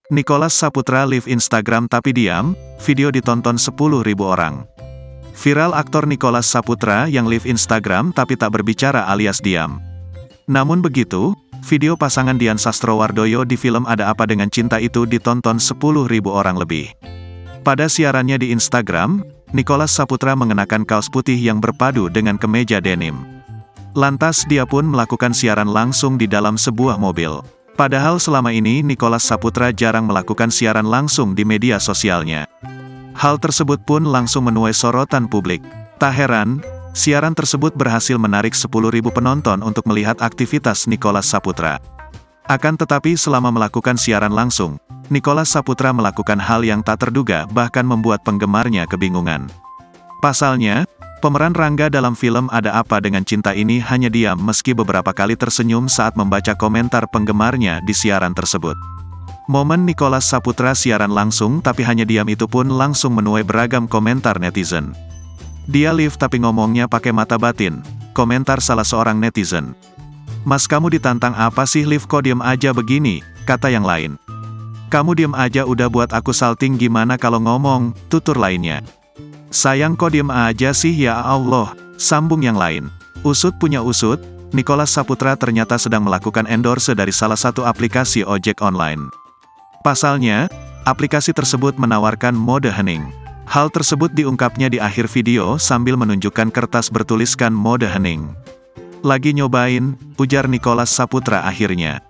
Nicholas Saputra live Instagram tapi diam, video ditonton 10.000 orang. Viral aktor Nicholas Saputra yang live Instagram tapi tak berbicara alias diam. Namun begitu, video pasangan Dian Sastrowardoyo di film Ada Apa Dengan Cinta itu ditonton 10.000 orang lebih. Pada siarannya di Instagram, Nicholas Saputra mengenakan kaos putih yang berpadu dengan kemeja denim. Lantas dia pun melakukan siaran langsung di dalam sebuah mobil. Padahal selama ini Nicholas Saputra jarang melakukan siaran langsung di media sosialnya. Hal tersebut pun langsung menuai sorotan publik. Tak heran, siaran tersebut berhasil menarik 10.000 penonton untuk melihat aktivitas Nicholas Saputra. Akan tetapi selama melakukan siaran langsung, Nicholas Saputra melakukan hal yang tak terduga bahkan membuat penggemarnya kebingungan. Pasalnya, pemeran Rangga dalam film Ada Apa Dengan Cinta ini hanya diam meski beberapa kali tersenyum saat membaca komentar penggemarnya di siaran tersebut. Momen Nicholas Saputra siaran langsung tapi hanya diam itu pun langsung menuai beragam komentar netizen. Dia live tapi ngomongnya pakai mata batin, komentar salah seorang netizen. "Mas, kamu ditantang apa sih live kok diem aja begini," kata yang lain. "Kamu diem aja udah buat aku salting, gimana kalau ngomong," tutur lainnya. "Sayang kok diem aja sih, ya Allah," sambung yang lain. Usut punya usut, Nicholas Saputra ternyata sedang melakukan endorse dari salah satu aplikasi ojek online. Pasalnya, aplikasi tersebut menawarkan mode hening. Hal tersebut diungkapnya di akhir video sambil menunjukkan kertas bertuliskan mode hening. "Lagi nyobain," ujar Nicholas Saputra akhirnya.